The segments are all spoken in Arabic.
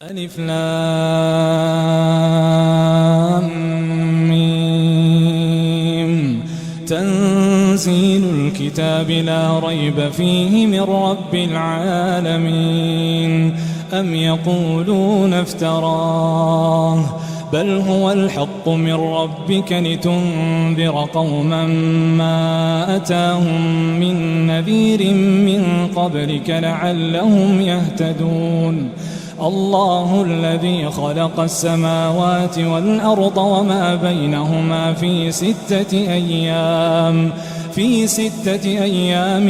ألف لام ميم. تنزيل الكتاب لا ريب فيه من رب العالمين. أم يقولون افتراه بل هو الحق من ربك لتنذر قوما ما أتاهم من نذير من قبلك لعلهم يهتدون. الله الذي خلق السماوات والأرض وما بينهما في ستة أيام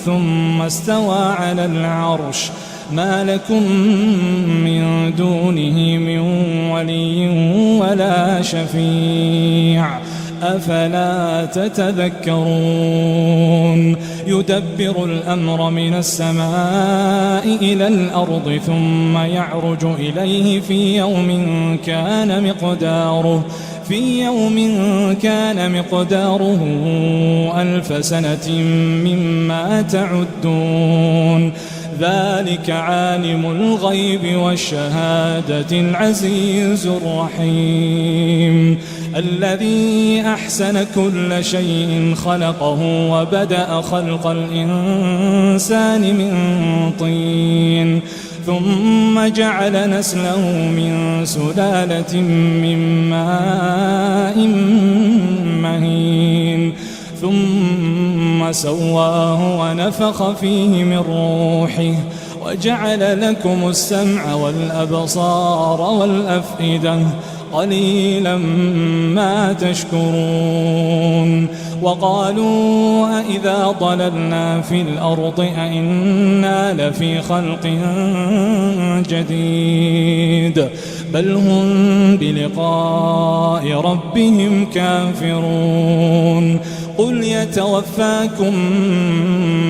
ثم استوى على العرش. ما لكم من دونه من ولي ولا شفيع أفلا تتذكرون. يدبر الأمر من السماء إلى الأرض ثم يعرج إليه في يوم كان مقداره 1000 سنة مما تعدون. ذلك عالم الغيب والشهادة العزيز الرحيم. الذي أحسن كل شيء خلقه وبدأ خلق الإنسان من طين ثم جعل نسله من سلالة من ماء مهين ثم سواه ونفخ فيه من روحه وجعل لكم السمع والأبصار والأفئدة قليلا ما تشكرون. وقالوا أإذا ضللنا في الأرض أإنا لفي خلق جديد بل هم بلقاء ربهم كافرون. قل يتوفاكم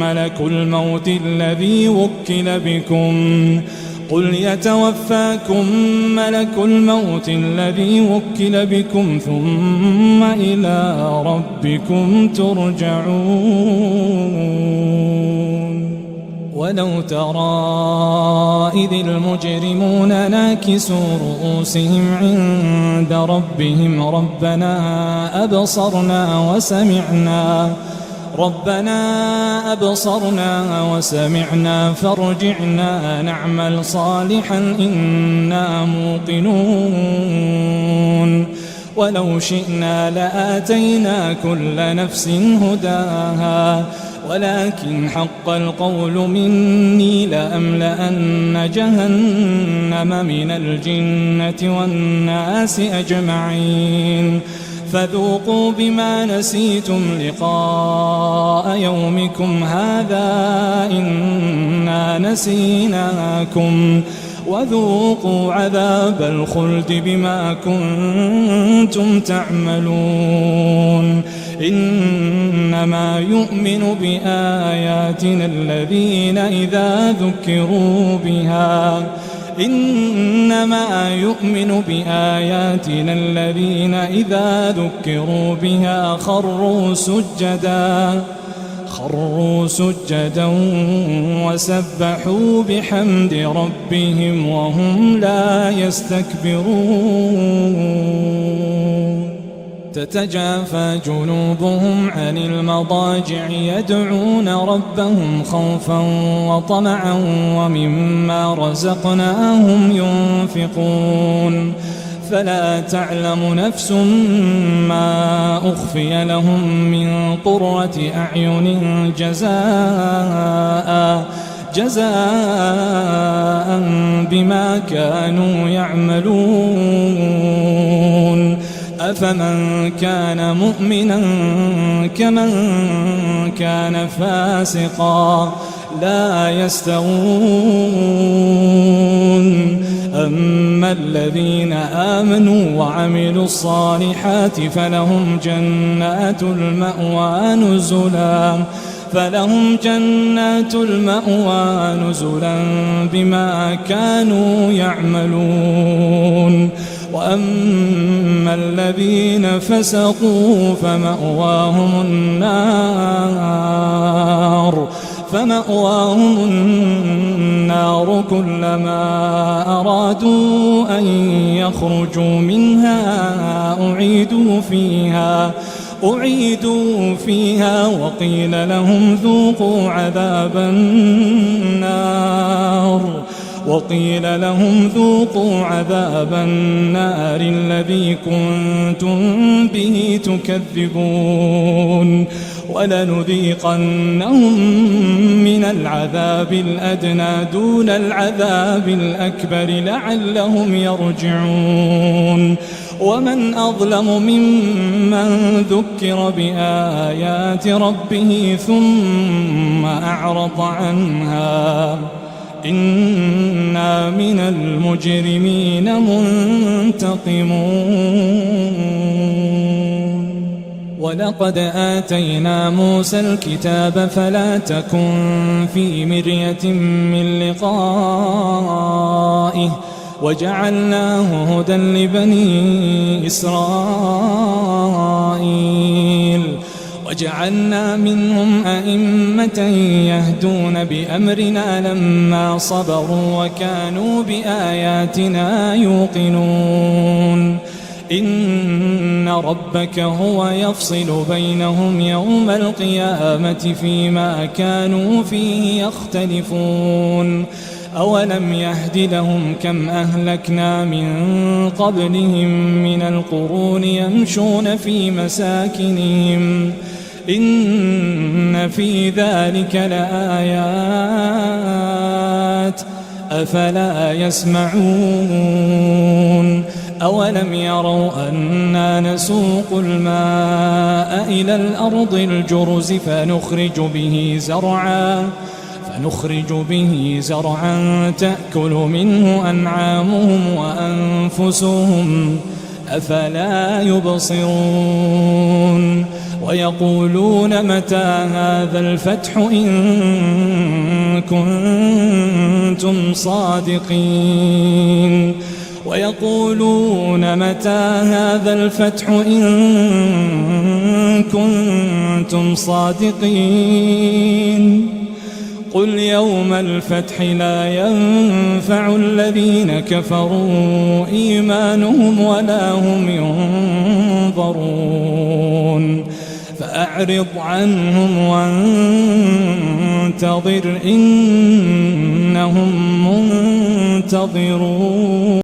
ملك الموت الذي وكل بكم ثم إلى ربكم ترجعون. ولو ترى إذ المجرمون ناكسوا رؤوسهم عند ربهم ربنا أبصرنا وسمعنا فارجعنا نعمل صالحا إنا موقنون. ولو شئنا لآتينا كل نفس هداها ولكن حق القول مني لأملأن جهنم من الجنة والناس أجمعين. فذوقوا بما نسيتم لقاء يومكم هذا إنا نسيناكم وذوقوا عذاب الخلد بما كنتم تعملون. إنما يؤمن بآياتنا الذين إذا ذكروا بها خروا سجدا وسبحوا بحمد ربهم وهم لا يستكبرون. تتجافى جنوبهم عن المضاجع يدعون ربهم خوفا وطمعا ومما رزقناهم ينفقون. فلا تعلم نفس ما أخفي لهم من قرة أعين جزاء بما كانوا يعملون. أفمن كان مؤمنا كمن كان فاسقا لا يستوون. أما الذين آمنوا وعملوا الصالحات فلهم جنات المأوى نزلا بما كانوا يعملون. وأما الذين فسقوا فمأواهم النار فمأواهم النار كلما أرادوا أن يخرجوا منها أعيدوا فيها وقيل لهم ذوقوا عذاب النار الذي كنتم به تكذبون ولنذيقنهم من العذاب الأدنى دون العذاب الأكبر لعلهم يرجعون ومن أظلم ممن ذكر بآيات ربه ثم أعرض عنها إنا من المجرمين منتقمون ولقد آتينا موسى الكتاب فلا تكن في مرية من لقائه وجعلناه هدى لبني إسرائيل وجعلنا منهم أئمة يهدون بأمرنا لما صبروا وكانوا بآياتنا يوقنون إن ربك هو يفصل بينهم يوم القيامة فيما كانوا فيه يختلفون أولم يهد لهم كم أهلكنا من قبلهم من القرون يمشون في مساكنهم إن في ذلك لآيات أفلا يسمعون أولم يروا أنا نسوق الماء إلى الأرض الجرز فنخرج به زرعا تأكل منه أنعامهم وأنفسهم أفلا يبصرون ويقولون متى هذا الفتح إن كنتم صادقين قل يوم الفتح لا ينفع الذين كفروا إيمانهم ولا هم ينظرون فأعرض عنهم وانتظر إنهم منتظرون.